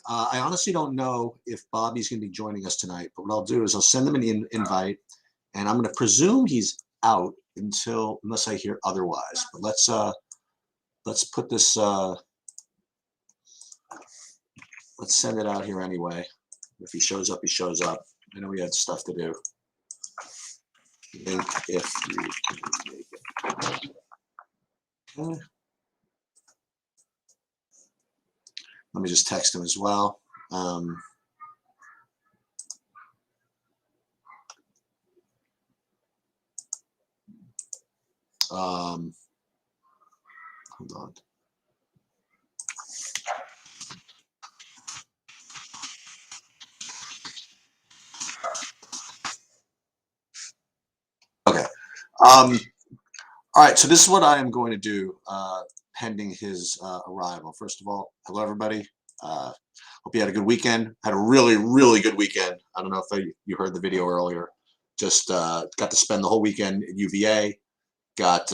I honestly don't know if Bobby's going to be joining us tonight, but what I'll do is I'll send him an invite, and I'm going to presume he's out unless I hear otherwise. But let's put this. Let's send it out here anyway. If he shows up, he shows up. I know we had stuff to do. Link if you can make it. Okay. Let me just text him as well. Hold on. Okay. All right. So this is what I am going to do pending his arrival. First of all, hello, everybody. Hope you had a good weekend. Had a really, really good weekend. I don't know if you heard the video earlier. Just got to spend the whole weekend at UVA. Got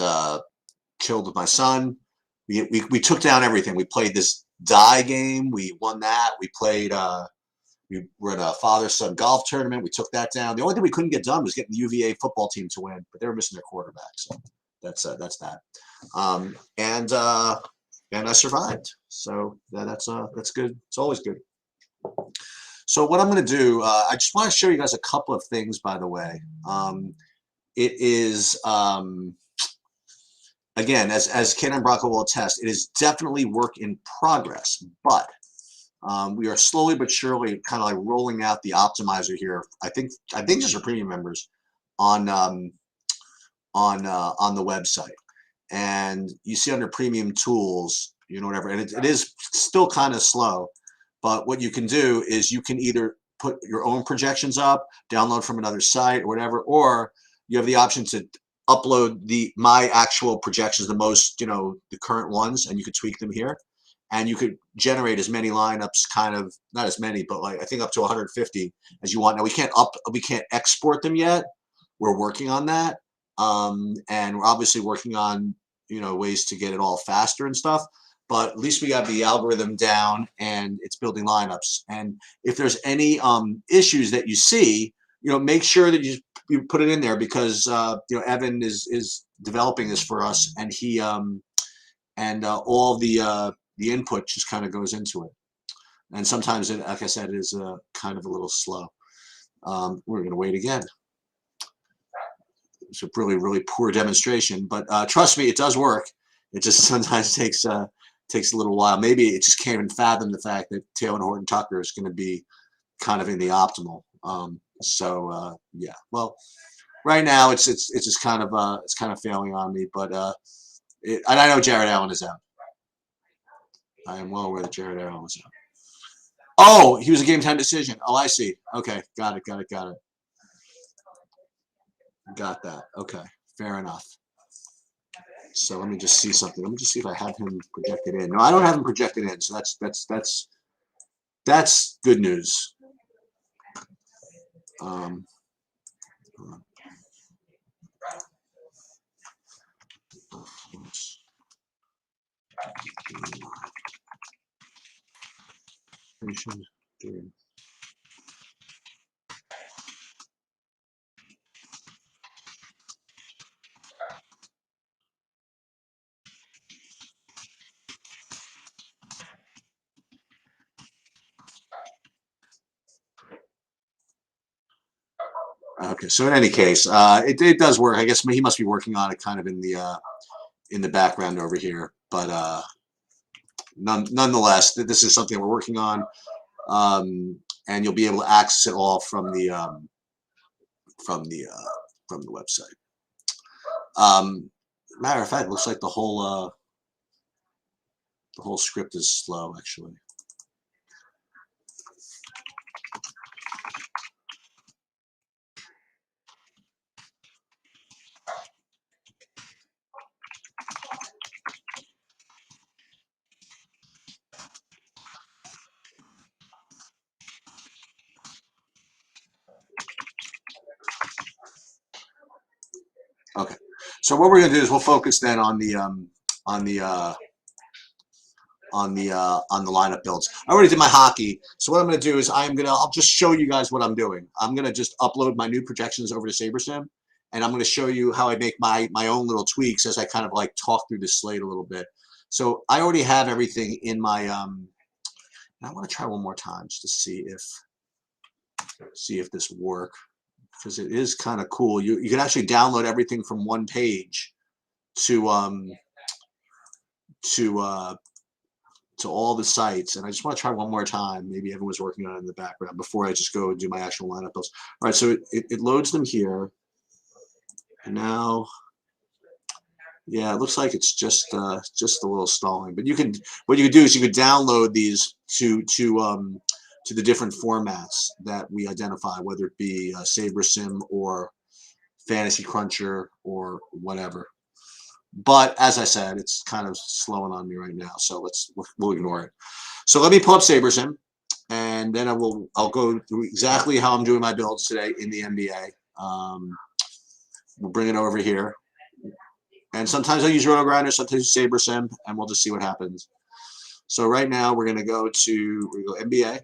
chilled with my son. We took down everything. We played this die game. We won that. We played. We were at a father-son golf tournament. We took that down. The only thing we couldn't get done was getting the UVA football team to win, but they were missing their quarterback. So that's that. And I survived. So that's good. It's always good. So what I'm going to do, I just want to show you guys a couple of things, by the way. It is, again, as Ken and Bronco will attest, it is definitely work in progress, but we are slowly but surely kind of like rolling out the optimizer here. I think just for premium members on the website. And you see under premium tools, whatever, and it is still kind of slow. But what you can do is you can either put your own projections up, download from another site or whatever, or you have the option to upload my actual projections, the most, the current ones, and you could tweak them here. And you could generate as many lineups, kind of, not as many, but like I think up to 150 as you want. Now we can't export them yet. We're working on that. And we're obviously working on, ways to get it all faster and stuff. But at least we got the algorithm down and it's building lineups. And if there's any issues that you see, make sure that you put it in there because Evan is developing this for us, and he all the input just kind of goes into it. And sometimes it, like I said, it is kind of a little slow. We're going to wait again. It's a really, really poor demonstration, but trust me, it does work. It just sometimes takes a little while. Maybe it just can't even fathom the fact that Taylor and Horton Tucker is going to be kind of in the optimal. Yeah. Well, right now it's just kind of failing on me, but and I know Jared Allen is out. I am well aware that Jared Allen was out. Oh, he was a game time decision. Oh, I see. Okay, got it. Got that. Okay, fair enough. So let me just see something. Let me just see if I have him projected in. No, I don't have him projected in. So that's good news. Okay, so in any case, it does work. I guess he must be working on it kind of in the background over here, but nonetheless, this is something we're working on, and you'll be able to access it all from the website. Matter of fact, it looks like the whole script is slow, actually. Okay, so what we're going to do is we'll focus then on the on the lineup builds. I already did my hockey, so what I'm going to do is I'll just show you guys what I'm doing. I'm going to just upload my new projections over to SaberSim, and I'm going to show you how I make my own little tweaks as I kind of like talk through the slate a little bit. So I already have everything in my I want to try one more time just to see if this works, because it is kind of cool. You can actually download everything from one page to all the sites. And I just want to try one more time. Maybe everyone's working on it in the background before I just go and do my actual lineup builds. All right, so it loads them here. And now, yeah, it looks like it's just a little stalling. But what you could do is you could download these to the different formats that we identify, whether it be SaberSim or Fantasy Cruncher or whatever. But as I said, it's kind of slowing on me right now, so we'll ignore it. So let me pull up SaberSim, and then I'll go through exactly how I'm doing my builds today in the NBA. We'll bring it over here, and sometimes I use RotoGrinders, sometimes SaberSim, and we'll just see what happens. So right now we're gonna go NBA,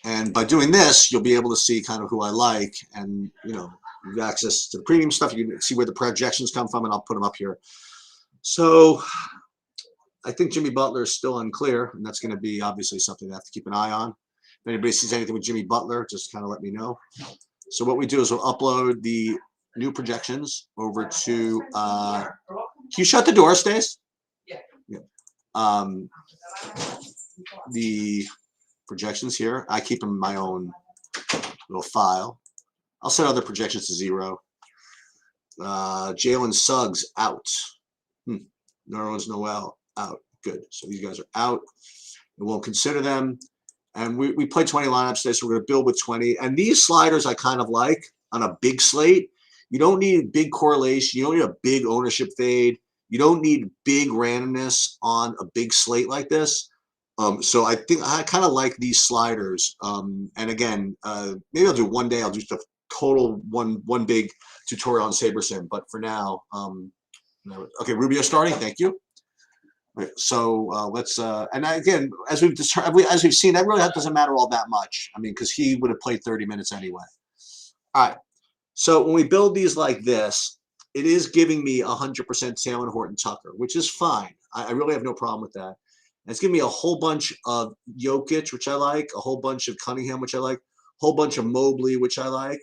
and by doing this, you'll be able to see kind of who I like, and you have access to the premium stuff. You can see where the projections come from, and I'll put them up here. So I think Jimmy Butler is still unclear, and that's going to be obviously something I have to keep an eye on. If anybody sees anything with Jimmy Butler, just kind of let me know. So what we do is we'll upload the new projections over to can you shut the door, Stace? Yeah. The projections here, I keep them in my own little file. I'll set other projections to 0. Jalen Suggs out. Nerlens Noel out. Good. So these guys are out. We won't consider them. And we play 20 lineups today, so we're going to build with 20. And these sliders I kind of like on a big slate. You don't need big correlation. You don't need a big ownership fade. You don't need big randomness on a big slate like this. So I think I kind of like these sliders. And again, maybe I'll do one day. I'll do the total one big tutorial on SaberSim. But for now, okay, Rubio starting. Thank you. Okay, so let's and again, as we've seen, that really doesn't matter all that much. I mean, because he would have played 30 minutes anyway. All right. So when we build these like this, it is giving me 100% Talen Horton-Tucker, which is fine. I really have no problem with that. And it's giving me a whole bunch of Jokic, which I like, a whole bunch of Cunningham, which I like, a whole bunch of Mobley, which I like.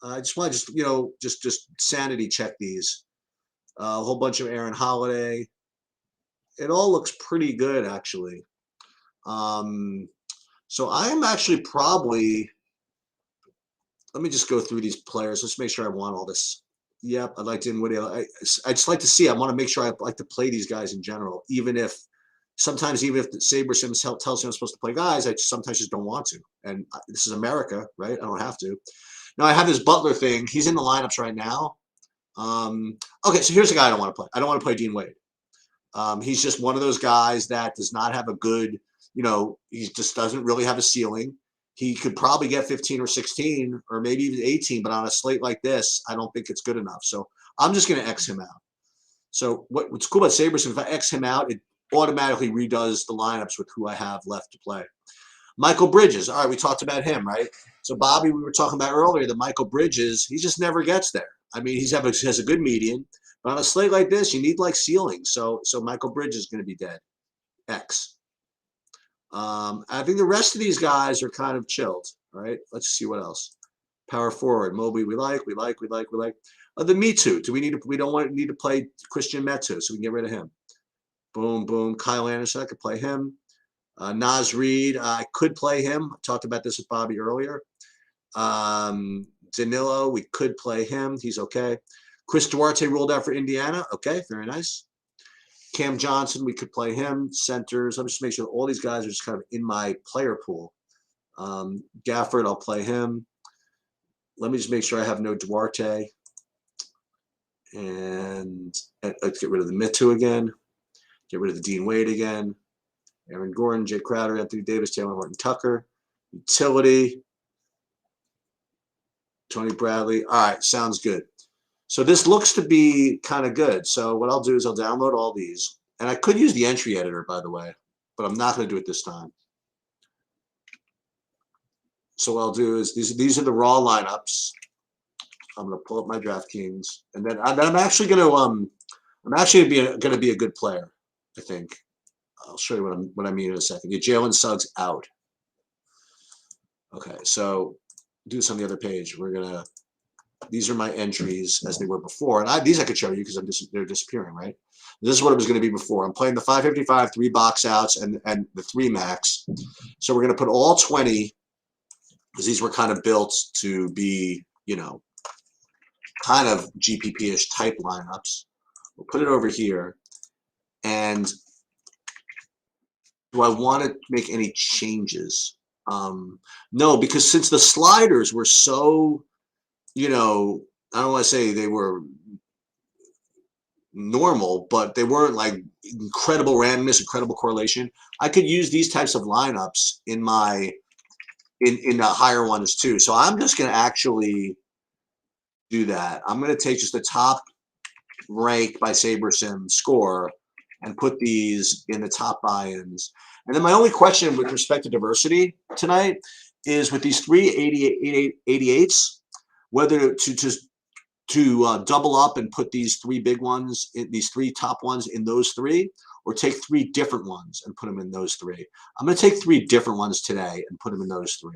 I just want to just sanity check these. A whole bunch of Aaron Holiday. It all looks pretty good, actually. So I'm actually probably, let me just go through these players. Let's make sure I want all this. Yep, I'd like Dinwiddie. I just like to see. I want to make sure I like to play these guys in general, even if the SaberSim tells me I'm supposed to play guys, I sometimes just don't want to. And this is America, right? I don't have to. Now I have this Butler thing. He's in the lineups right now. Okay, so here's a guy I don't want to play. I don't want to play Dean Wade. He's just one of those guys that does not have a good, he just doesn't really have a ceiling. He could probably get 15 or 16 or maybe even 18, but on a slate like this, I don't think it's good enough. So I'm just going to X him out. So what's cool about SaberSim, if I X him out, it automatically redoes the lineups with who I have left to play. Michael Bridges. All right, we talked about him, right? So Bobby, we were talking about earlier, that Michael Bridges, he just never gets there. I mean, he has a good median, but on a slate like this, you need like ceiling. So Michael Bridges is going to be dead. X. I think the rest of these guys are kind of chilled. All right, let's see what else. Power forward, Mobley, we like. The Me Too. We don't need to play Christian Metu, so we can get rid of him. Boom, boom. Kyle Anderson, I could play him. Naz Reid, I could play him. I talked about this with Bobby earlier. Danilo, we could play him. He's okay. Chris Duarte ruled out for Indiana. Okay, very nice. Cam Johnson, we could play him. Centers, let me just make sure all these guys are just kind of in my player pool. Gafford, I'll play him. Let me just make sure I have no Duarte. And let's get rid of the Metu again. Get rid of the Dean Wade again. Aaron Gordon, Jay Crowder, Anthony Davis, Talen Horton-Tucker. Utility. Tony Bradley. All right, sounds good. So this looks to be kind of good. So what I'll do is I'll download all these, and I could use the entry editor, by the way, but I'm not going to do it this time. So what I'll do is these are the raw lineups. I'm going to pull up my DraftKings, and then I'm actually going to going to be a good player. I think I'll show you what I mean in a second. Get Jalen Suggs out. Okay, so do this on the other page. We're gonna. These are my entries as they were before, and these I could show you because they're disappearing, right? This is what it was going to be before. I'm playing the 555, 3 box outs, and the 3 max. So we're going to put all 20 because these were kind of built to be, you know, kind of GPP-ish type lineups. We'll put it over here, and do I want to make any changes? No, because since the sliders were so, you know, I don't want to say they were normal, but they weren't like incredible randomness, incredible correlation. I could use these types of lineups in my in the higher ones too. So I'm just going to actually do that. I'm going to take just the top rank by SaberSim score and put these in the top buy-ins. And then my only question with respect to diversity tonight is with these 3 88s, whether to double up and put these 3 big ones, these 3 top ones in those 3, or take 3 different ones and put them in those 3. I'm going to take 3 different ones today and put them in those 3.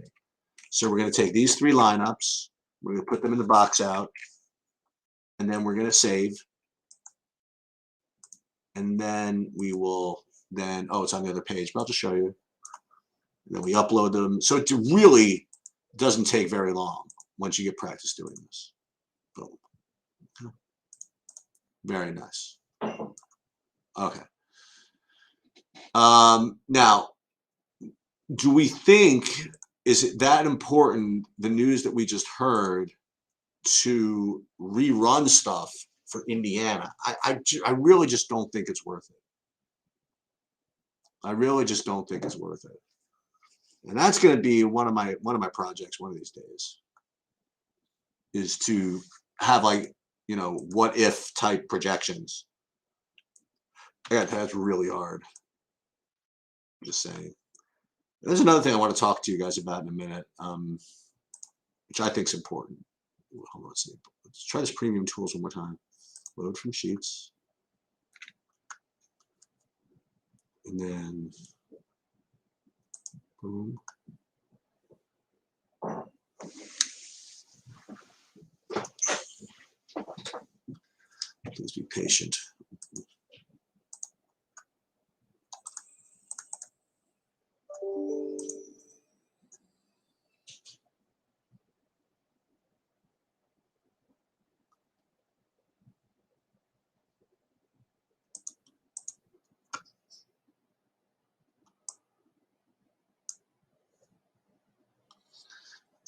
So we're going to take these 3 lineups, we're going to put them in the box out, and then we're going to save. And then we will oh, it's on the other page, but I'll just show you. And then we upload them. So it really doesn't take very long once you get practice doing this. Boom. Very nice. Okay. Now, do we think, is it that important, the news that we just heard, to rerun stuff for Indiana? I really just don't think it's worth it. I really just don't think it's worth it. And that's going to be one of my projects one of these days, is to have, like, you know, what if type projections. Yeah, that's really hard. I'm just saying. There's another thing I want to talk to you guys about in a minute, which I think is important. Hold on, let's try this premium tools one more time. Load from sheets. And then boom. Please be patient.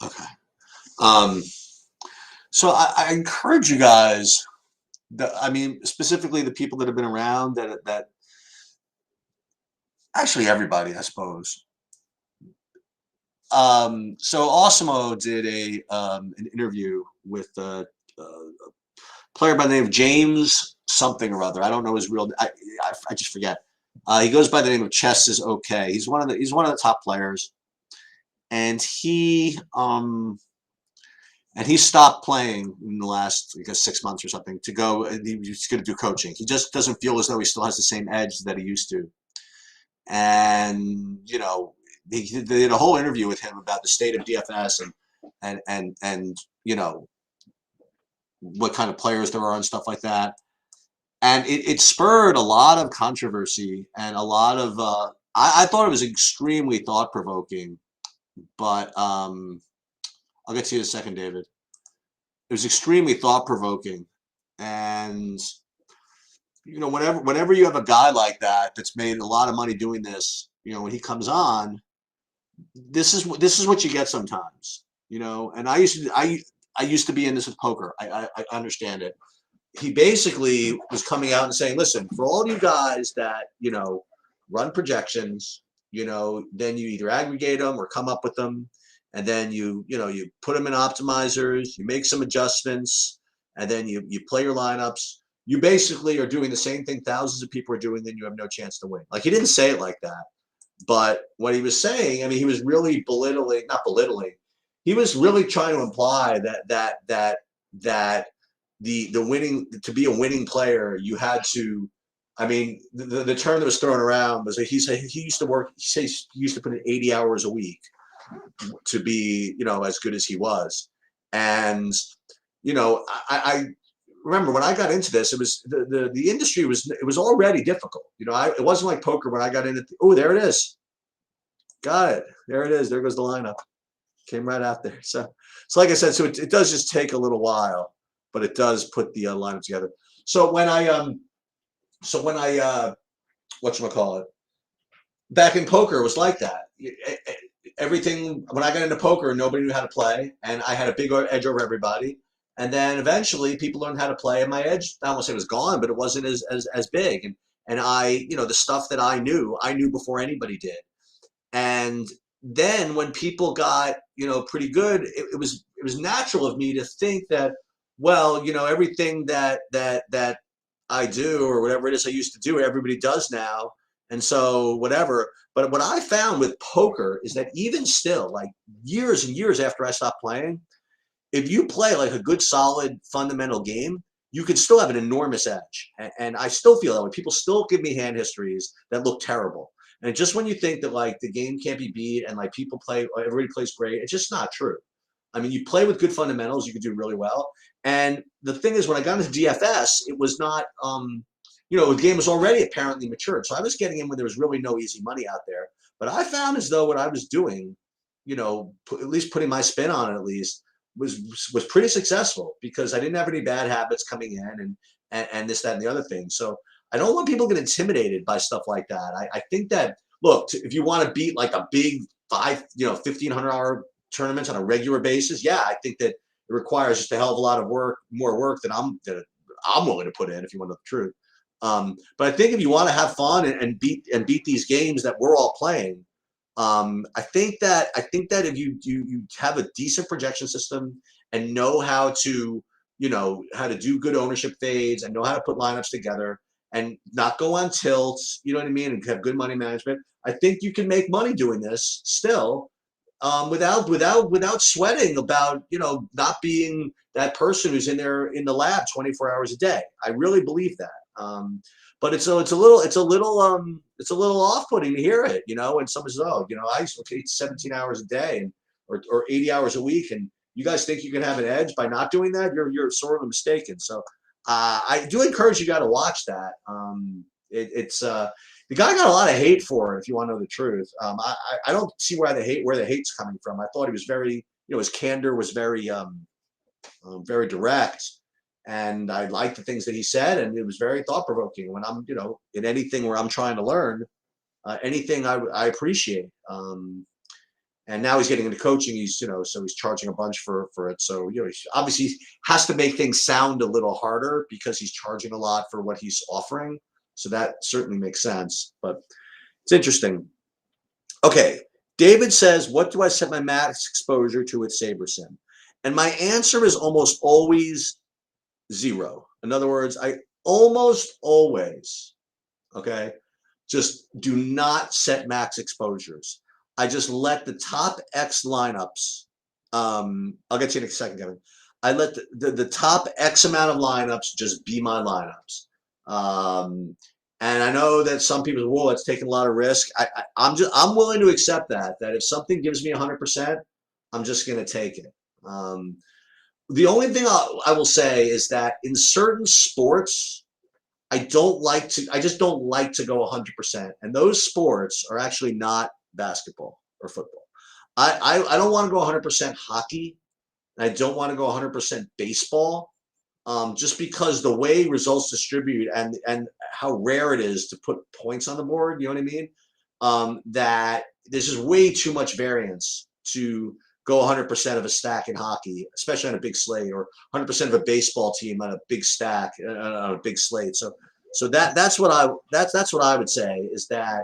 Okay. So I encourage you guys, I mean, specifically the people that have been around, that actually everybody, I suppose. So Awesemo did an interview with a player by the name of James something or other. I don't know his real. I just forget. He goes by the name of Chess is Okay. He's one of the top players, and he stopped playing in the last, I guess, 6 months or something to go. He's going to do coaching. He just doesn't feel as though he still has the same edge that he used to. And, you know, they did a whole interview with him about the state of DFS and you know, what kind of players there are and stuff like that. And it spurred a lot of controversy and a lot of I thought it was extremely thought-provoking, but I'll get to you in a second, David. It was extremely thought-provoking, and you know, whenever you have a guy like that that's made a lot of money doing this, you know, when he comes on, this is what you get sometimes, you know. And I used to be in this with poker. I understand it. He basically was coming out and saying, listen, for all you guys that, you know, run projections, you know, then you either aggregate them or come up with them, and then you put them in optimizers, you make some adjustments, and then you play your lineups. You basically are doing the same thing thousands of people are doing, then you have no chance to win. Like, he didn't say it like that, but what he was saying, I mean, he was really belittling, not belittling. He was really trying to imply that the winning, to be a winning player, you had to. I mean, the term that was thrown around was that he said he used to work. He says he used to put in 80 hours a week to be, as good as he was. And I remember when I got into this, it was the industry was already difficult. It wasn't like poker when I got into. Oh, there it is. Got it. There it is. There goes the lineup. Came right out there. So like I said, so it does just take a little while, but it does put the lineup together. So when I whatchamacallit, back in poker, it was like that. Everything, when I got into poker, nobody knew how to play, and I had a big edge over everybody. And then eventually people learned how to play, and my edge, I don't want to say it was gone, but it wasn't as big. And I, the stuff that I knew before anybody did. And then when people got, pretty good, it was natural of me to think that, well, everything that I do, or whatever it is I used to do, everybody does now. And so whatever. But what I found with poker is that even still, like years and years after I stopped playing, if you play like a good, solid, fundamental game, you can still have an enormous edge. And I still feel that way. People still give me hand histories that look terrible. And just when you think that like the game can't be beat and like everybody plays great, it's just not true. I mean, you play with good fundamentals, you can do really well. And the thing is, when I got into DFS, it was not, the game was already apparently matured. So I was getting in when there was really no easy money out there. But I found as though what I was doing, at least putting my spin on it, at least was pretty successful, because I didn't have any bad habits coming in and this, that, and the other thing. So I don't want people to get intimidated by stuff like that. I think that, look, if you want to beat like a big $1,500 tournaments on a regular basis, yeah, I think that it requires just a hell of a lot of more work than I'm willing to put in, if you want to know the truth. But I think if you want to have fun and beat these games that we're all playing, I think that if you have a decent projection system and know how to do good ownership fades and know how to put lineups together and not go on tilts, you know what I mean, and have good money management, I think you can make money doing this still, without sweating about not being that person who's in the lab 24 hours a day. I really believe that. But it's a little off-putting to hear it, and someone says, oh, I used to take 17 hours a day or 80 hours a week, and you guys think you can have an edge by not doing that? You're sort of mistaken. So I do encourage you guys to watch that. The guy got a lot of hate for it, if you want to know the truth. I don't see where the hate's coming from. I thought he was very, his candor was very very direct, and I liked the things that he said, and it was very thought-provoking. When I'm, in anything where I'm trying to learn, anything I appreciate. And now he's getting into coaching. He's, so he's charging a bunch for it. So, he obviously has to make things sound a little harder because he's charging a lot for what he's offering. So that certainly makes sense, but it's interesting. Okay. David says, what do I set my max exposure to with SaberSim? And my answer is almost always 0. In other words, I almost always, just do not set max exposures. I just let the top X lineups, I'll get to you in a second, Kevin. I let the top X amount of lineups just be my lineups. And I know that some people say, whoa, it's taking a lot of risk. I'm willing to accept that if something gives me 100%, I'm just going to take it. The only thing I will say is that in certain sports, I just don't like to go 100%. And those sports are actually not basketball or football. I don't want to go 100% hockey. And I don't want to go 100% baseball, just because the way results distribute and how rare it is to put points on the board, you know what I mean? That there's just way too much variance to go 100% of a stack in hockey, especially on a big slate, or 100% of a baseball team on a big stack on a big slate. So that's what I would say is that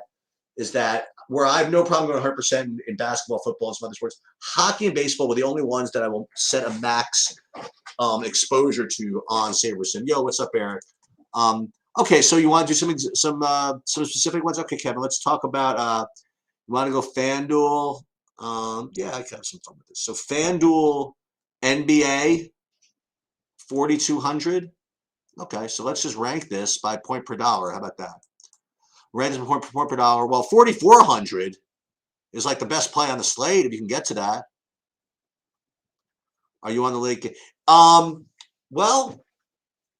where I have no problem going 100% in basketball, football, and some other sports. Hockey and baseball were the only ones that I will set a max exposure to on SaberSim. Yo, what's up, Eric? Okay, so you want to do some specific ones? Okay, Kevin, let's talk about. You want to go FanDuel? Yeah, I can have some fun with this. So FanDuel NBA 4,200. Okay, so let's just rank this by point per dollar. How about that? Rank this by point per dollar. Well, 4,400 is like the best play on the slate if you can get to that. Are you on the lake? Well,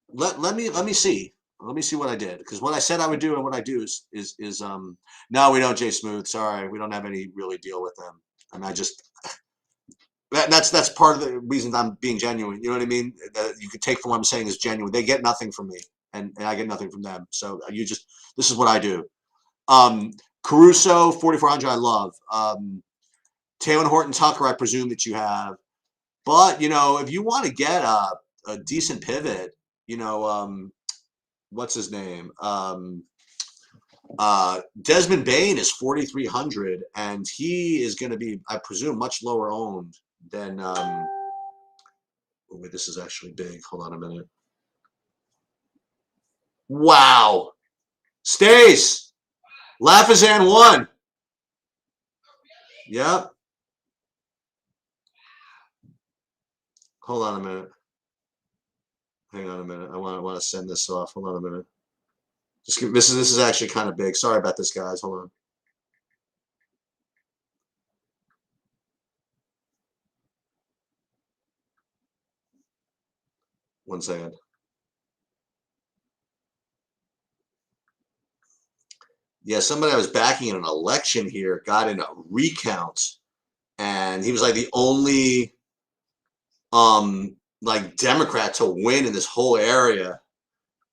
let me see. Let me see what I did, because what I said I would do and what I do is no, we don't, Jay Smooth. Sorry, we don't have any really deal with them. And I just that's part of the reason I'm being genuine. You know what I mean? That you could take from what I'm saying is genuine. They get nothing from me, and I get nothing from them. So this is what I do. Caruso 4,400 I love. Taylor Horton Tucker I presume that you have, but if you want to get a decent pivot, what's his name? Desmond Bane is 4,300, and he is going to be, I presume, much lower owned than. Oh, wait, this is actually big. Hold on a minute. Wow, Stace, Lafazan 1. Yep. Hold on a minute. Hang on a minute. I want to send this off. Hold on a minute. This is actually kind of big. Sorry about this, guys. Hold on. One second. Yeah, somebody I was backing in an election here got in a recount, and he was like the only like Democrat to win in this whole area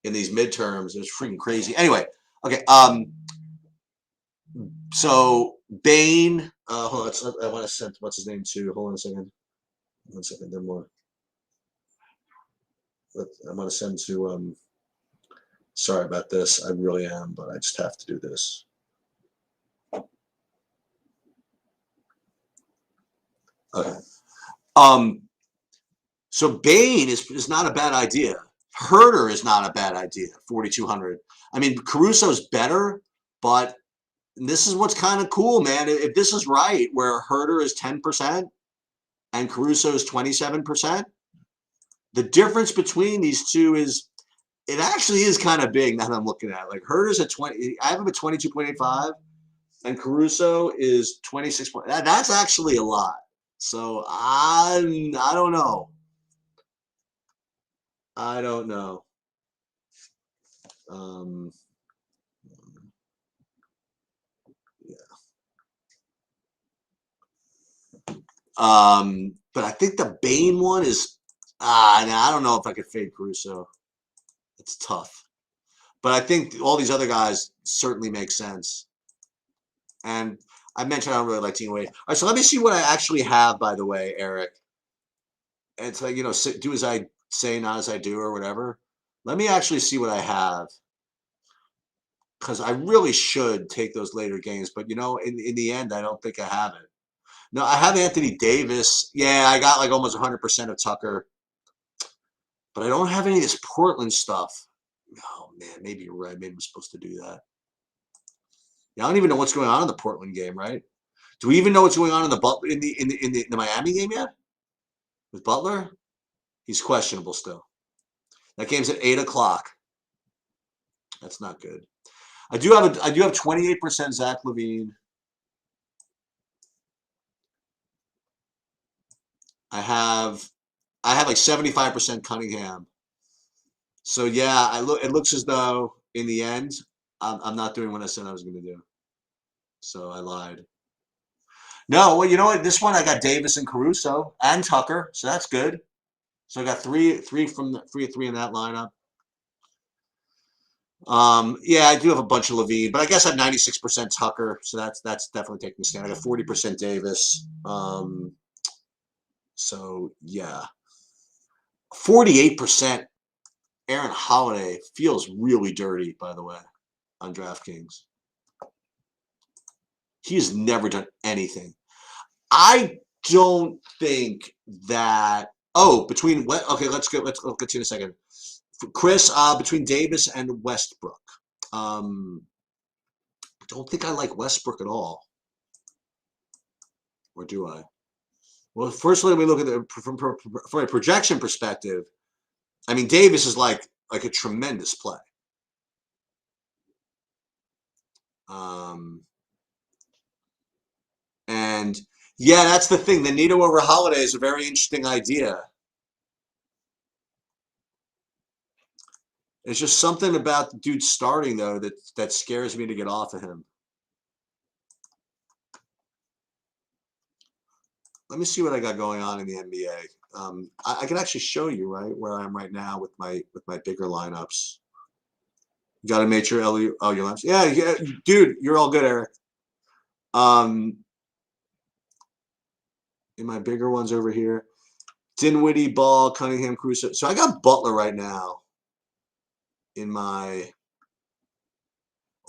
in these midterms. It was freaking crazy. Anyway, okay. So Bane, hold on, I want to send what's his name to. Hold on a second. 1 second, then more. I want to send to sorry about this. I really am, but I just have to do this. Okay. So Bane is not a bad idea. Herder is not a bad idea. 4,200. I mean, Caruso's better, but this is what's kind of cool, man. If this is right, where Herder is 10% and Caruso is 27%, the difference between these two is it actually is kind of big now that I'm looking at it. Like Herder's at 20, I have him at 22.85, and Caruso is 26. That's actually a lot. So I don't know. I don't know. But I think the Bane one is I don't know if I could fade Caruso. It's tough. But I think all these other guys certainly make sense. And I mentioned I don't really like Team Wade. All right, so let me see what I actually have, by the way, Eric. And it's like, do as I say, not as I do, or whatever. Let me actually see what I have. Because I really should take those later games. But, in the end, I don't think I have it. No, I have Anthony Davis. Yeah, I got like almost 100% of Tucker. But I don't have any of this Portland stuff. Oh, man, maybe you're right. Maybe I'm supposed to do that. Yeah, I don't even know what's going on in the Portland game, right? Do we even know what's going on in the Miami game yet? With Butler? He's questionable still. That game's at 8 o'clock. That's not good. I do have 28% Zach LaVine. I have like 75% Cunningham. So yeah, it looks as though in the end I'm not doing what I said I was going to do. So I lied. No, well, you know what? This one I got Davis and Caruso and Tucker, so that's good. So I got three in that lineup. Yeah, I do have a bunch of LaVine, but I guess I have 96% Tucker, so that's definitely taking a stand. I got 40% Davis. So yeah, 48% Aaron Holiday feels really dirty, by the way, on DraftKings. He's never done anything. I don't think that. Oh, between what? Okay, let's go. Let's get to in a second. Chris, between Davis and Westbrook. Don't think I like Westbrook at all. Or do I? Well, first let me look at it from a projection perspective. I mean, Davis is like a tremendous play. And yeah, that's the thing. The Neto over Holiday is a very interesting idea. It's just something about the dude starting though that scares me to get off of him. Let me see what I got going on in the NBA. I can actually show you right where I am right now with my bigger lineups. You got to make sure your lineups. Yeah, dude, you're all good, Eric. In my bigger ones over here, Dinwiddie, Ball, Cunningham, Caruso. So I got Butler right now. In my,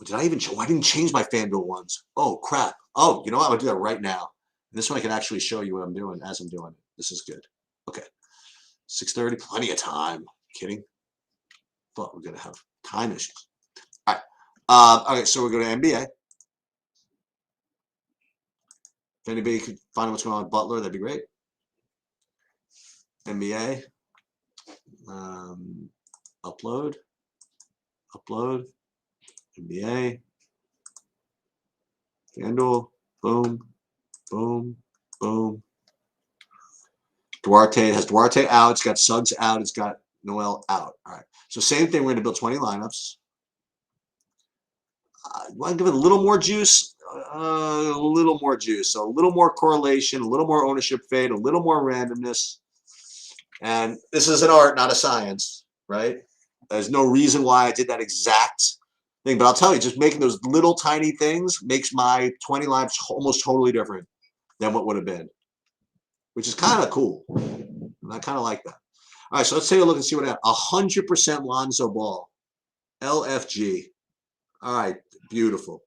did I even? I didn't change my FanDuel ones. Oh crap! Oh, you know what? I'm gonna do that right now. This one I can actually show you what I'm doing as I'm doing it. This is good. Okay. 6:30, plenty of time. Kidding? But we're going to have time issues. All right. Okay, so we're going to NBA. If anybody could find out what's going on with Butler, that'd be great. NBA. Upload. NBA. FanDuel. Boom. Boom, boom. Duarte has Duarte out. It's got Suggs out. It's got Noel out. All right. So same thing. We're going to build 20 lineups. Want to give it a little more juice? A little more juice. So a little more correlation, a little more ownership fade, a little more randomness. And this is an art, not a science, right? There's no reason why I did that exact thing. But I'll tell you, just making those little tiny things makes my 20 lineups almost totally different than what would have been, which is kind of cool. And I kind of like that. All right, so let's take a look and see what happened. 100% Lonzo Ball. LFG. All right, beautiful.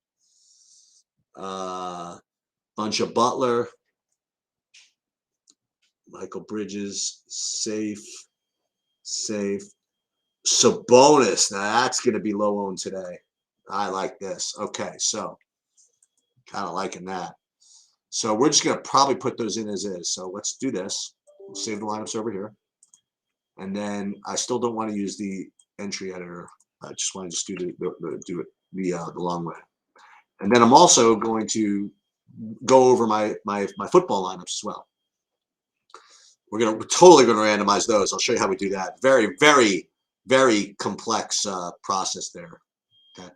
Bunch of Butler. Michael Bridges. Safe. Sabonis. Now that's going to be low owned today. I like this. Okay, so kind of liking that. So we're just going to probably put those in as is. So let's do this. We'll save the lineups over here. And then I still don't want to use the entry editor. I just want to just do the long way. And then I'm also going to go over my football lineups as well. We're totally going to randomize those. I'll show you how we do that. Very, very, very complex process there. Okay.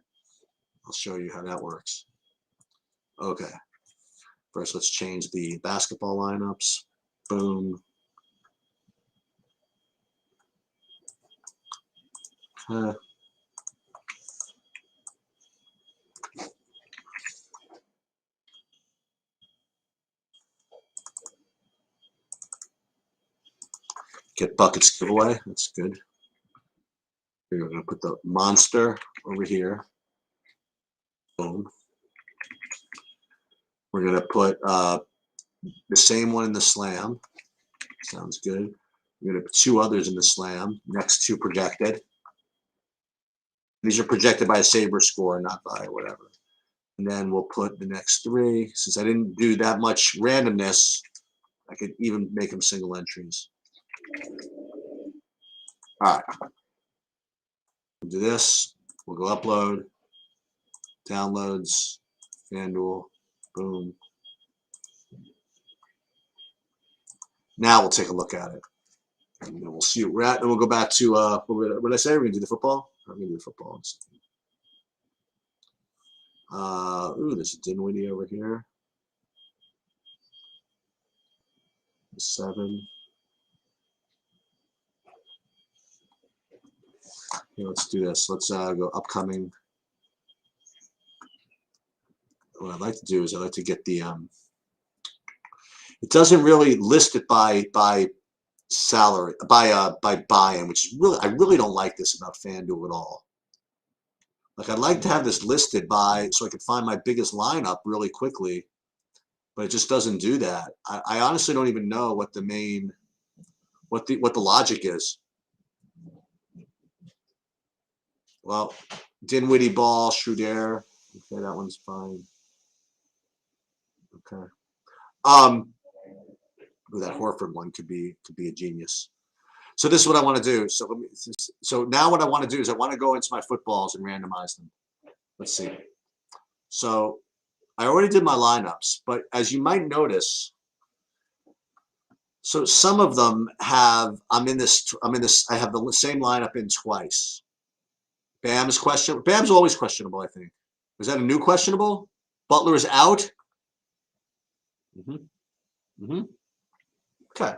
I'll show you how that works. Okay. First, let's change the basketball lineups. Boom. Okay. Get buckets giveaway. That's good. We're going to put the monster over here. Boom. We're going to put the same one in the slam. Sounds good. We're going to put two others in the slam. Next two projected. These are projected by a Sabre score, not by whatever. And then we'll put the next three. Since I didn't do that much randomness, I could even make them single entries. All right. We'll do this. We'll go upload, downloads, FanDuel, boom. Now we'll take a look at it. And then we'll see what we're at. Then we'll go back to, what did I say? We're going to do the football? I'm going to do the football. There's a Dinwiddie over here. 7. Okay, let's do this. Let's go upcoming. What I'd like to do is I'd like to get the it doesn't really list it by salary, by buy-in, which is really, I really don't like this about FanDuel at all. Like I'd like to have this listed by so I could find my biggest lineup really quickly, but it just doesn't do that. I honestly don't even know what the main what the logic is. Well, Dinwiddie, Ball, Schroeder. Okay, that one's fine. Okay. That Horford one could be a genius. So this is what I want to do. So now what I want to do is I want to go into my footballs and randomize them. Let's see. So I already did my lineups, but as you might notice, so some of them have I have the same lineup in twice. Bam's questionable. Bam's always questionable, I think. Is that a new questionable? Butler is out. Okay.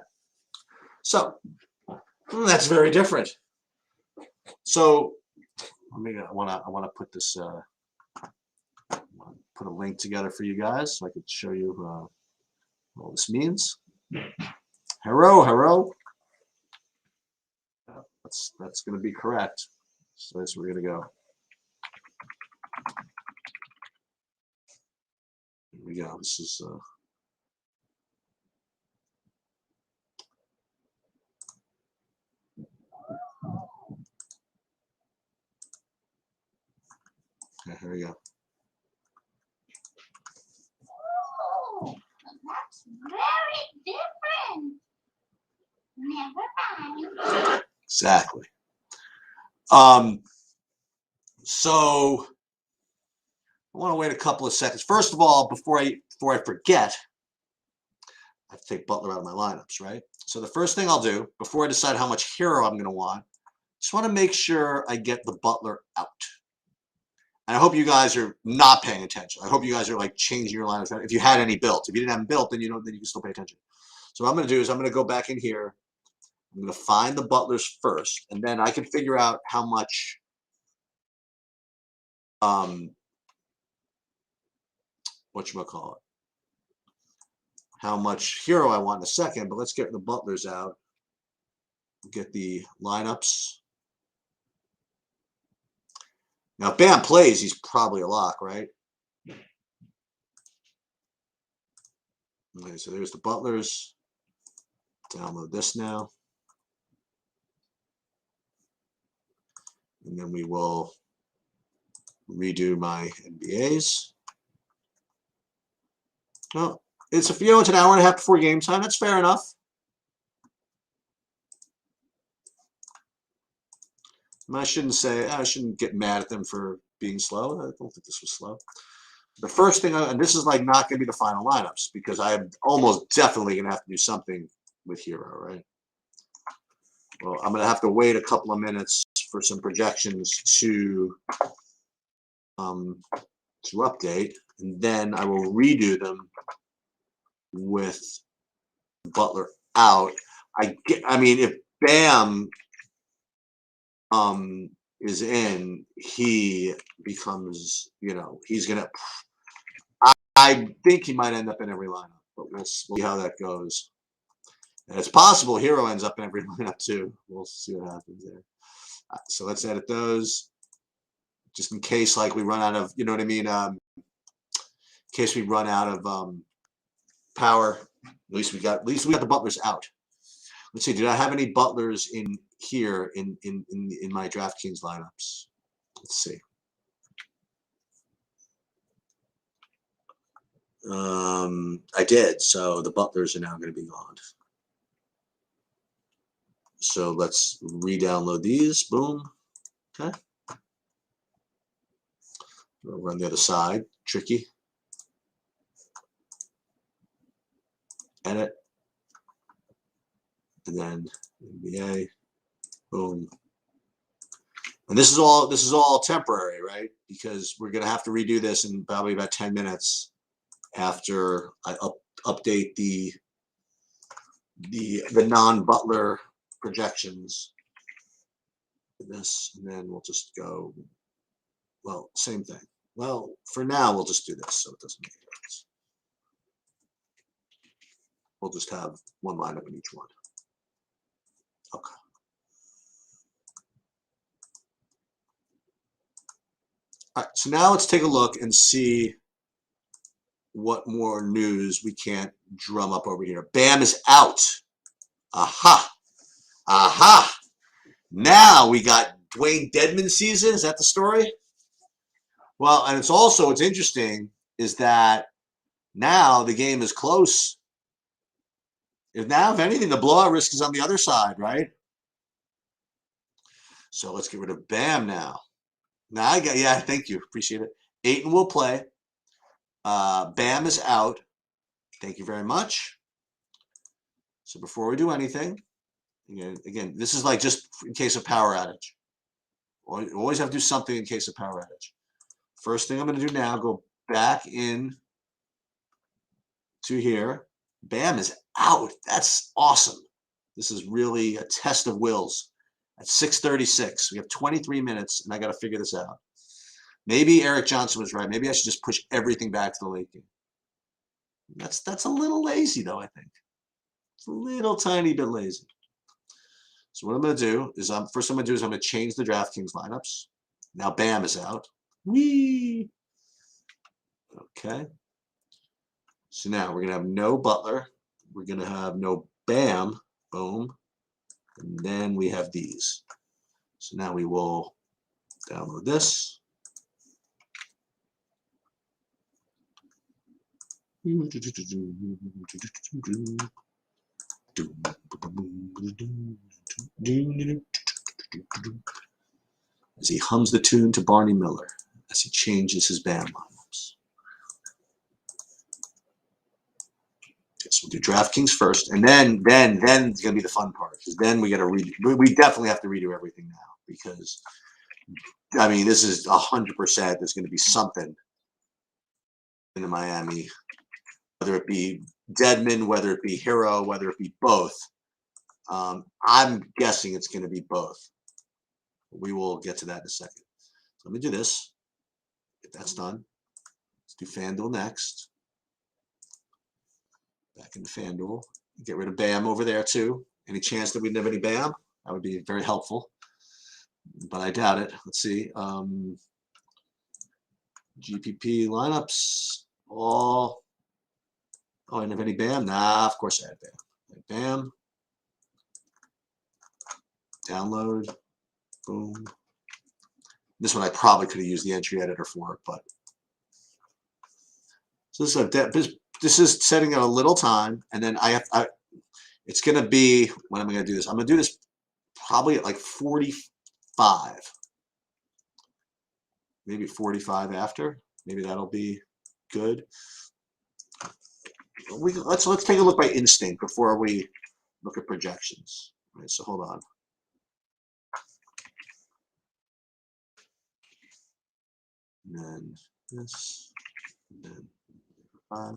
So that's very different. So I want to put this put a link together for you guys so I could show you what this means. Hero. That's going to be correct. So that's where we're going to go. Here we go. This is okay, here we go. Oh, that's very different. Never mind. Exactly. So I want to wait a couple of seconds. First of all, before I forget, I have to take Butler out of my lineups, right? So the first thing I'll do before I decide how much hero I'm going to want, just want to make sure I get the Butler out. And I hope you guys are not paying attention. I hope you guys are like changing your lineups. If you had any built, if you didn't have them built, then then you can still pay attention. So what I'm going to do is I'm going to go back in here. I'm going to find the Butlers first, and then I can figure out how much whatchamacallit, how much hero I want in a second, but let's get the Butlers out. Get the lineups. Now, if Bam plays, he's probably a lock, right? Okay, so there's the Butlers. Download this now. And then we will redo my NBAs. Well, it's it's an hour and a half before game time. That's fair enough. I shouldn't get mad at them for being slow. I don't think this was slow. The first thing, and this is like not going to be the final lineups because I'm almost definitely going to have to do something with hero, right? Well, I'm going to have to wait a couple of minutes for some projections to update, and then I will redo them with Butler out. I mean, if Bam is in, he becomes, he's gonna. I think he might end up in every lineup, but we'll see how that goes. And it's possible hero ends up in every lineup too. We'll see what happens there. So let's edit those, just in case, like we run out of, you know what I mean. In case we run out of power, at least we got the Butlers out. Let's see. Did I have any Butlers in here in my DraftKings lineups? Let's see. I did. So the Butlers are now going to be gone. So let's re-download these. Boom. Okay. We're on the other side. Tricky. Edit. And then NBA. Boom. And this is all temporary, right? Because we're going to have to redo this in probably about 10 minutes after I update the non-Butler projections. This, and then we'll just go, well, same thing. Well, for now, we'll just do this so it doesn't make a difference. We'll just have one lineup in each one. Okay. All right, so now let's take a look and see what more news we can't drum up over here. Bam is out. Aha. Aha. Now we got Dwayne Dedman season. Is that the story? Well, and it's also, what's interesting is that now the game is close. If anything, the blowout risk is on the other side, right? So let's get rid of Bam now. Now yeah, thank you. Appreciate it. Ayton will play. Bam is out. Thank you very much. So before we do anything, again, this is like just in case of power outage. Always have to do something in case of power outage. First thing I'm going to do now, go back in to here. Bam is out. That's awesome. This is really a test of wills. At 6:36, we have 23 minutes, and I got to figure this out. Maybe Eric Johnson was right. Maybe I should just push everything back to the late game. That's a little lazy, though, I think. It's a little tiny bit lazy. So what I'm going to do is, first I'm going to do is I'm going to change the DraftKings lineups. Now Bam is out. Whee! Okay. So now we're going to have no Butler. We're going to have no Bam. Boom. And then we have these. So now we will download this. As he hums the tune to Barney Miller as he changes his Bam lineups. Okay, so we'll do DraftKings first, and then it's gonna be the fun part, because then we gotta redo. We definitely have to redo everything now, because I mean this is 100%. There's gonna be something in the Miami, whether it be Dedman, whether it be Hero, whether it be both. I'm guessing it's going to be both. We will get to that in a second. So let me do this. Get that's done. Let's do FanDuel next. Back into FanDuel. Get rid of Bam over there too. Any chance that we didn't have any Bam? That would be very helpful. But I doubt it. Let's see. GPP lineups. All. Oh, I didn't have any Bam? Nah, of course I had Bam. Bam. Download. Boom. This one I probably could have used the entry editor for, but so this is setting out a little time, and then it's going to be, when am I going to do this? I'm going to do this probably at like 45, maybe 45 after. Maybe that'll be good. Let's take a look by instinct before we look at projections. All right, so hold on. And then this, and then 5.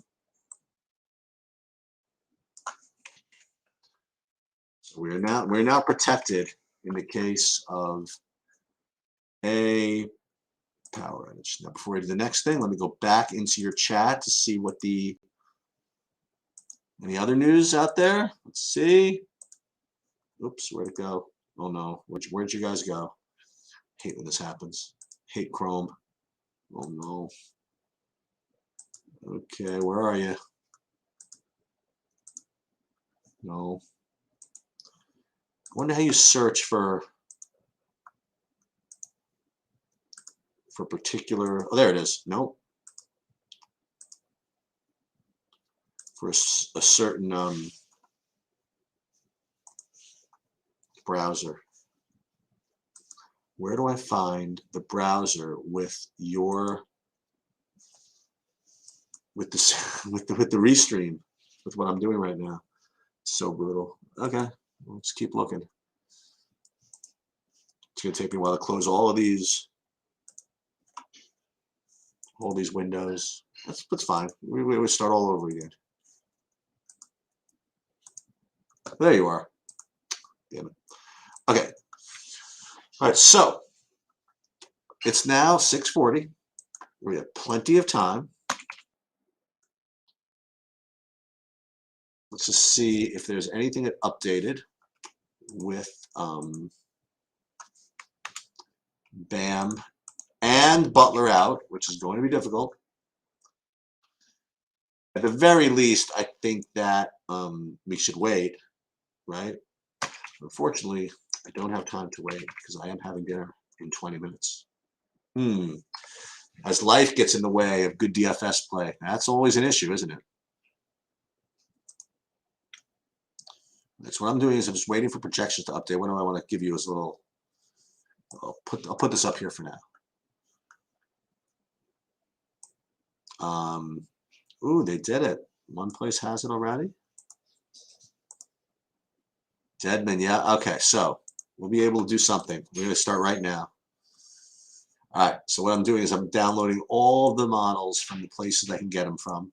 So we're now protected in the case of a power outage. Now, before we do the next thing, let me go back into your chat to see what any other news out there. Let's see. Oops, where'd it go? Oh no, where'd you guys go? Hate when this happens. Hate Chrome. Oh no. Okay, where are you? No. I wonder how you search for particular. Oh, there it is. Nope. For a certain browser. Where do I find the browser with the restream, with what I'm doing right now? It's so brutal. Okay, let's keep looking. It's gonna take me a while to close all these windows. That's fine. We start all over again. There you are. Damn it. Okay. All right, so it's now 6:40. We have plenty of time. Let's just see if there's anything that updated with Bam and and Butler out, which is going to be difficult. At the very least, I think that we should wait, right? Unfortunately, I don't have time to wait because I am having dinner in 20 minutes. As life gets in the way of good DFS play, that's always an issue, isn't it? That's what I'm doing is I'm just waiting for projections to update. What do I want to give you as a little? I'll put this up here for now. Ooh, they did it. One place has it already. Deadman, yeah. Okay, so we'll be able to do something. We're going to start right now. All right, so what I'm doing is I'm downloading all the models from the places I can get them from.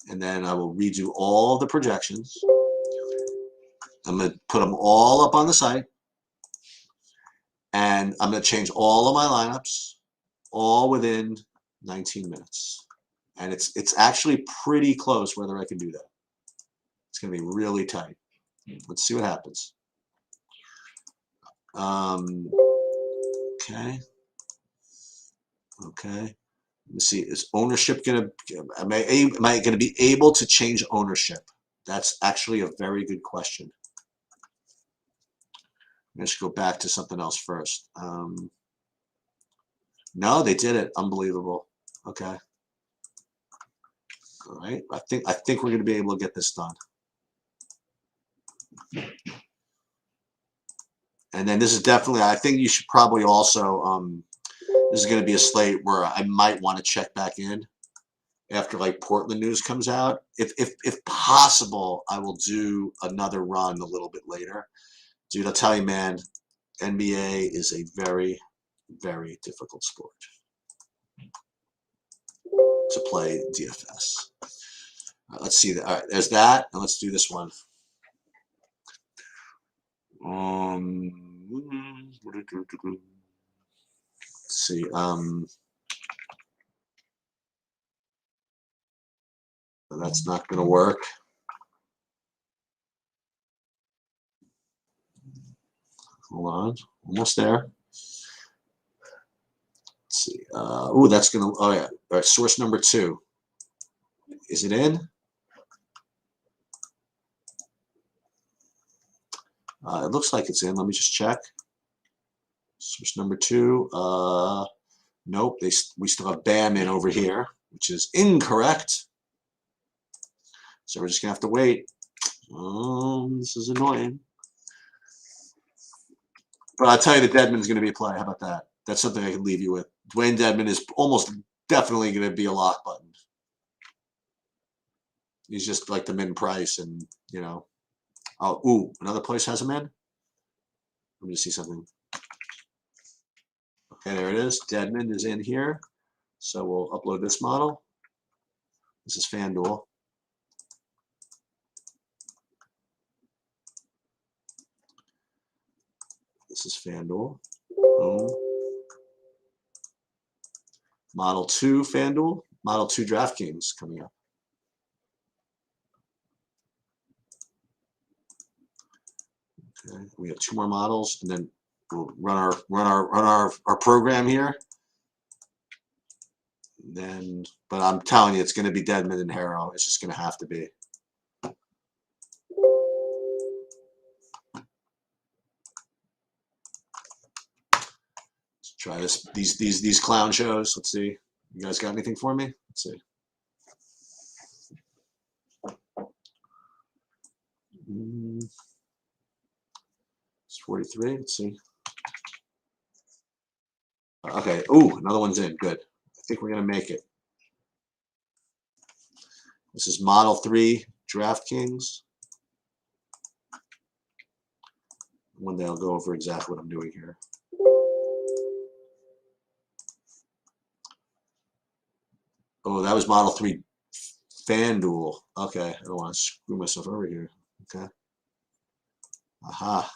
And then I will redo all the projections. I'm going to put them all up on the site. And I'm going to change all of my lineups, all within 19 minutes. And it's actually pretty close whether I can do that. It's going to be really tight. Let's see what happens. Okay. Okay. Let's see. Is ownership going to? Am I going to be able to change ownership? That's actually a very good question. Let's go back to something else first. No, they did it. Unbelievable. Okay. All right. I think we're going to be able to get this done. And then this is definitely. I think you should probably also. This is going to be a slate where I might want to check back in after like Portland news comes out. If possible, I will do another run a little bit later. Dude, I'll tell you, man, NBA is a very, very difficult sport to play DFS. Let's see that. All right, there's that, and let's do this one. Let's see. That's not going to work. Hold on, almost there. Let's see. Oh, that's going to. Oh yeah. All right. Source number 2. Is it in? It looks like it's in. Let me just check. Source number 2. Nope. We still have BAM in over here, which is incorrect. So we're just gonna have to wait. This is annoying. But I'll tell you that Dedmon's going to be a play. How about that? That's something I can leave you with. Dwayne Dedmon is almost definitely going to be a lock button. He's just like the min price, and you know. Oh, ooh, another place has him in. Let me just see something. Okay, there it is. Dedmon is in here. So we'll upload this model. This is FanDuel. This is FanDuel. Boom. Model 2 FanDuel. Model 2 DraftKings coming up. Okay, we have 2 more models, and then we'll run our program here. Then, but I'm telling you, it's going to be Dedmon and Harrow. It's just going to have to be. Let's try this. These clown shows. Let's see. You guys got anything for me? Let's see. It's 43. Let's see. Okay. Ooh, another one's in. Good. I think we're going to make it. This is Model 3 DraftKings. One day I'll go over exactly what I'm doing here. Oh, that was Model 3 FanDuel. Okay. I don't want to screw myself over here. Okay. Aha.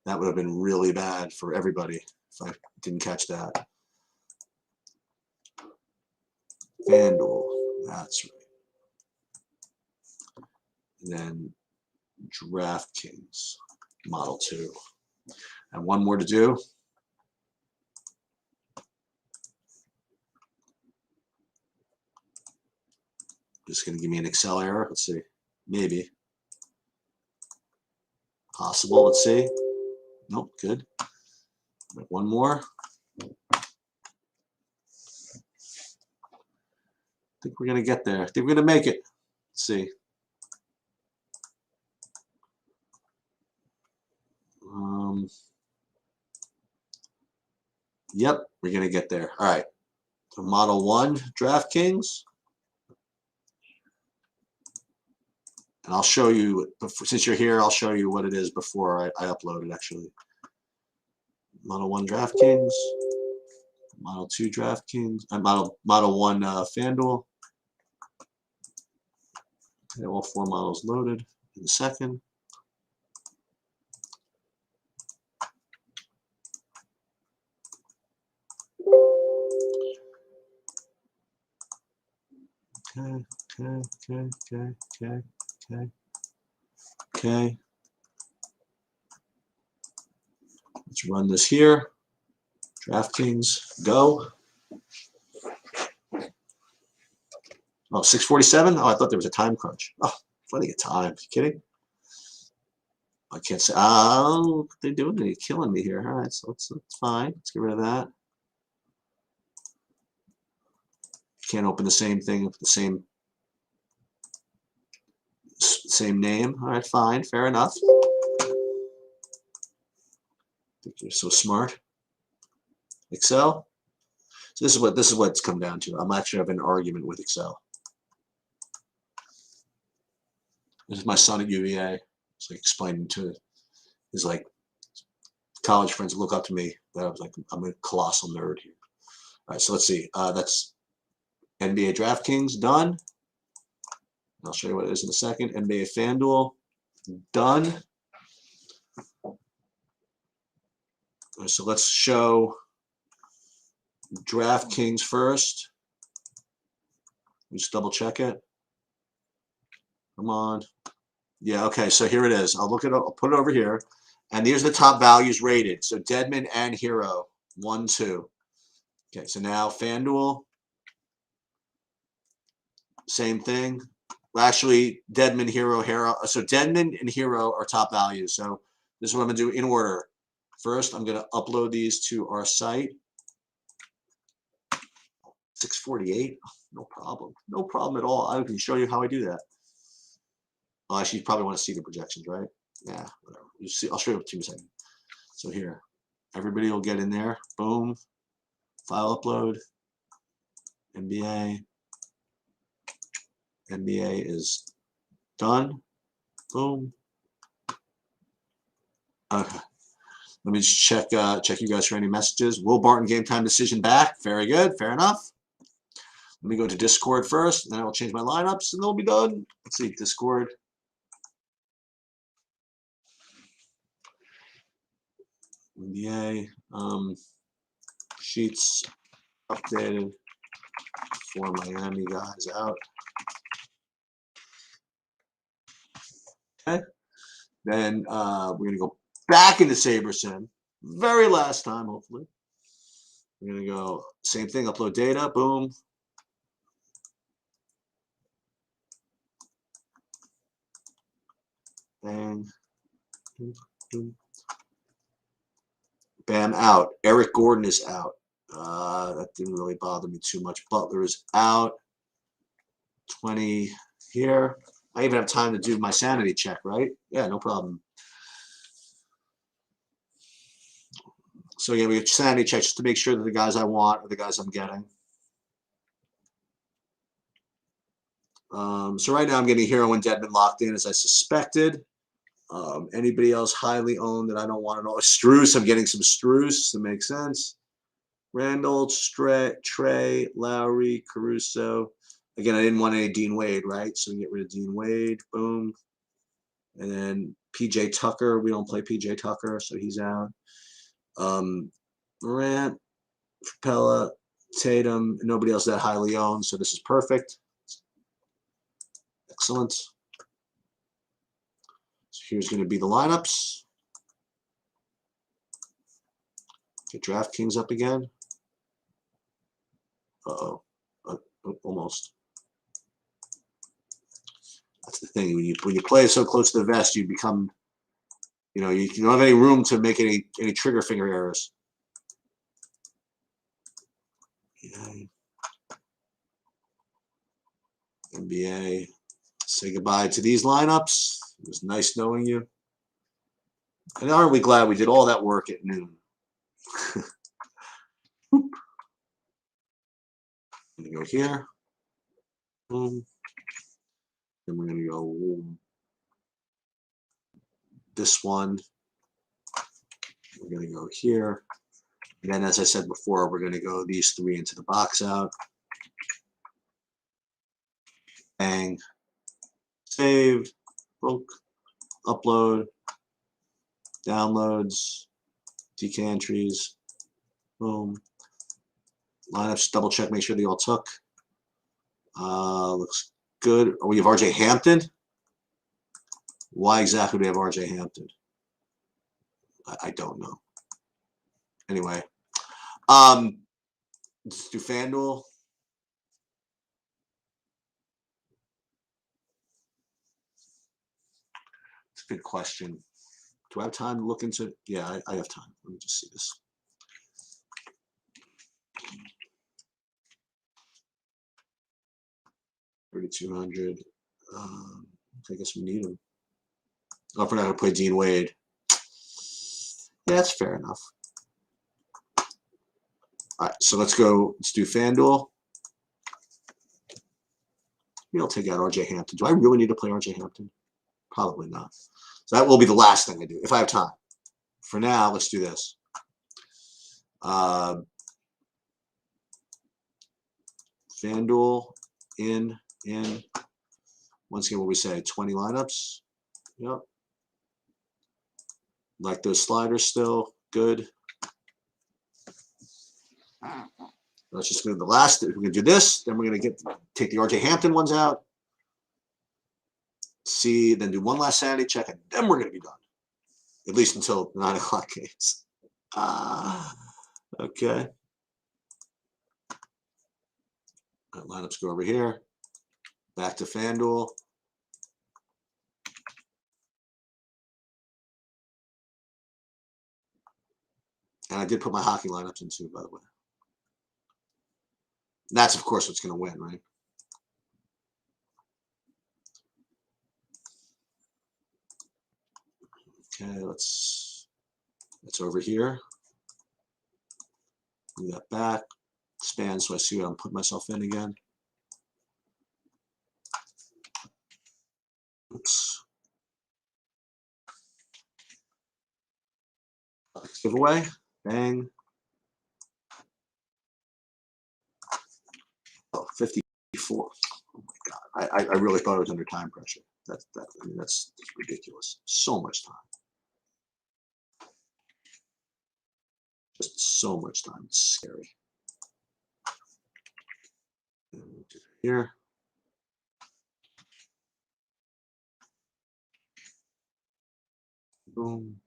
That would have been really bad for everybody if I didn't catch that. FanDuel. That's right. And then DraftKings, Model 2. And one more to do. Just going to give me an Excel error. Let's see. Maybe. Possible. Let's see. Nope. Good. One more. I think we're going to get there. I think we're going to make it. Let's see. Yep, we're going to get there. All right. So Model 1 DraftKings. And I'll show you, since you're here, I'll show you what it is before I upload it, actually. Model 1 DraftKings. Model 2 DraftKings. Model 1 FanDuel. Okay, all 4 models loaded in a second. Okay. Let's run this here. DraftKings, go. Oh, 6:47? Oh, I thought there was a time crunch. Oh, plenty of time. You kidding? I can't say. Oh, they're doing it. You're killing me here. All right, so it's fine. Let's get rid of that. Can't open the same thing with the same name. All right, fine, fair enough. I think you're so smart. Excel. So this is what it's come down to. I'm actually having an argument with Excel. This is my son at UVA. So explaining to his like college friends look up to me that I was like I'm a colossal nerd here. All right, so let's see. That's NBA DraftKings done. I'll show you what it is in a second. NBA FanDuel done. Right, so let's show DraftKings first. Just double check it. Come on. Yeah, okay, so here it is. I'll put it over here. And here's the top values rated. So Deadman and Hero, 1, 2. Okay, so now FanDuel, same thing. Well, actually, Deadman, Hero. So Deadman and Hero are top values. So this is what I'm going to do in order. First, I'm going to upload these to our site. 6:48, no problem. No problem at all. I can show you how I do that. Well, actually, you probably want to see the projections, right? Yeah, whatever. You see, I'll show you in a second. So here, everybody will get in there. Boom. File upload. NBA. NBA is done. Boom. Okay. Let me just check you guys for any messages. Will Barton game time decision back? Very good. Fair enough. Let me go to Discord first, and then I will change my lineups, and they'll be done. Let's see, Discord. NBA sheets updated for Miami guys out. Okay. Then we're going to go back into SaberSim. Very last time, hopefully. We're going to go, same thing, upload data. Boom. Bang. Bam, out. Eric Gordon is out. That didn't really bother me too much. Butler is out. 20 here. I even have time to do my sanity check, right? Yeah, no problem. So yeah, we get sanity checks just to make sure that the guys I want are the guys I'm getting. So right now I'm getting Hero and Deadman locked in as I suspected. Anybody else highly owned that I don't want to know? Strus, I'm getting some Strus. That makes sense. Randall, Trey, Lowry, Caruso. Again, I didn't want any Dean Wade, right? So we get rid of Dean Wade. Boom. And then PJ Tucker. We don't play PJ Tucker, so he's out. Morant, Capella, Tatum. Nobody else that highly owned, so this is perfect. Excellent. So here's going to be the lineups. Get DraftKings up again. Uh-oh. Almost. the thing. When you play so close to the vest, you become, you don't have any room to make any trigger finger errors. NBA. Say goodbye to these lineups. It was nice knowing you. And aren't we glad we did all that work at noon? I'm going to go here. Boom. Then we're going to go this one. We're going to go here. And then, as I said before, we're going to go these three into the box out. Bang. Save. Book. Upload. Downloads. DK entries. Boom. Lineups, double check, make sure they all took. Looks good. Oh, we have RJ Hampton. Why exactly do we have RJ Hampton? I don't know. Anyway, let's do FanDuel. It's a good question. Do I have time to look into it? Yeah, I have time. Let me just see this. $3,200. I guess we need him. Oh, if we're not going to play Dean Wade. Yeah, that's fair enough. All right, so let's go. Let's do FanDuel. Maybe I'll take out RJ Hampton. Do I really need to play RJ Hampton? Probably not. So that will be the last thing I do if I have time. For now, let's do this. FanDuel in. Once again, what we say, 20 lineups. Yep. Like those sliders still. Good. Let's just go to the last. We're going to do this. Then we're going to take the RJ Hampton ones out. See, then do one last sanity check, and then we're going to be done. At least until 9 o'clock games. Okay. Right, lineups go over here. Back to FanDuel. And I did put my hockey lineups in too, by the way. And that's, of course, what's going to win, right? Okay, let's over here. Move that back. Expand so I see what I'm putting myself in again. Oops. Giveaway. Bang. Oh, 54. Oh my God. I really thought it was under time pressure. I mean, that's ridiculous. So much time. Just so much time. It's scary. Here. Boom.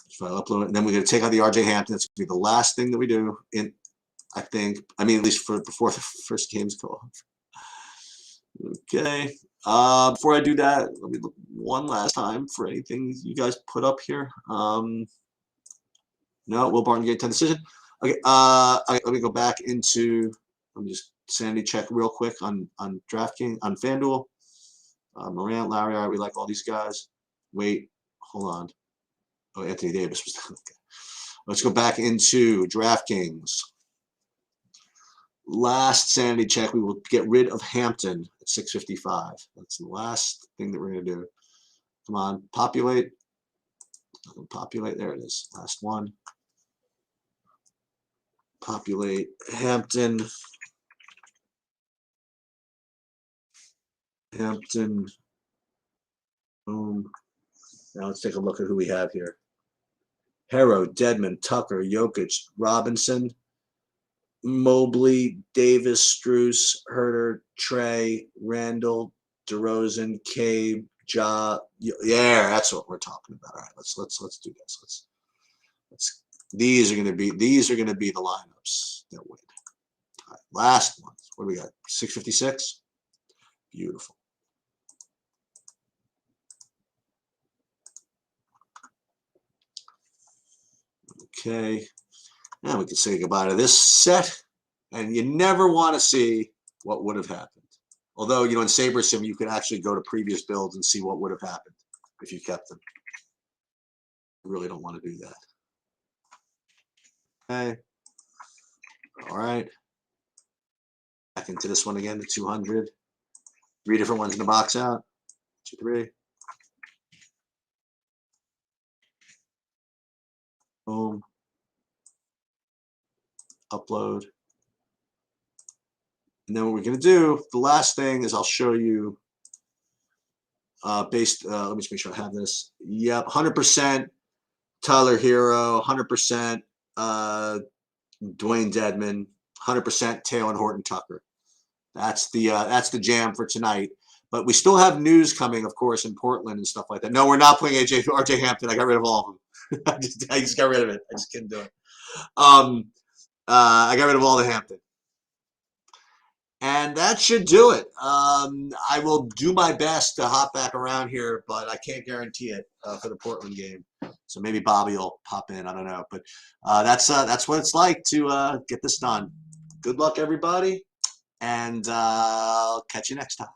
So I'll upload it. And then we're going to take out the RJ Hampton. It's going to be the last thing that we do in, I think, I mean, at least before the first games go off. Okay. Before I do that, let me look one last time for anything you guys put up here. No, Will Barton get 10 decision. Okay. Let me go back into. Let me just sanity check real quick on DraftKings, on FanDuel. Morant, Larry, all right, we like all these guys. Wait, hold on. Oh, Anthony Davis was okay. Let's go back into DraftKings. Last sanity check, we will get rid of Hampton at 655. That's the last thing that we're going to do. Come on, populate. Populate. There it is. Last one. Populate Hampton. Hampton. Boom. Now let's take a look at who we have here. Harrow, Dedmon, Tucker, Jokic, Robinson, Mobley, Davis, Strus, Herter, Trey, Randall, DeRozan, Cabe, Ja. Yeah, that's what we're talking about. All right, let's do this. These are going to be the lineups that win. All right, last one. What do we got? 656. Beautiful. Okay. Now we can say goodbye to this set. And you never want to see what would have happened. Although, in SaberSim, you can actually go to previous builds and see what would have happened if you kept them. You really don't want to do that. Okay. All right. Back into this one again, the 200. 3 different ones in the box out. 2, 3. Boom. Upload. And then what we're going to do, the last thing is I'll show you let me just make sure I have this. Yep, 100% Tyler Hero, 100% Dwayne Dedman, 100% Taylor and Horton Tucker. That's the jam for tonight. But we still have news coming, of course, in Portland and stuff like that. No, we're not playing RJ Hampton. I got rid of all of them. I just got rid of it. I just couldn't do it. I got rid of all the Hampton. And that should do it. I will do my best to hop back around here, but I can't guarantee it for the Portland game. So maybe Bobby will pop in. I don't know. But that's what it's like to get this done. Good luck, everybody. And I'll catch you next time.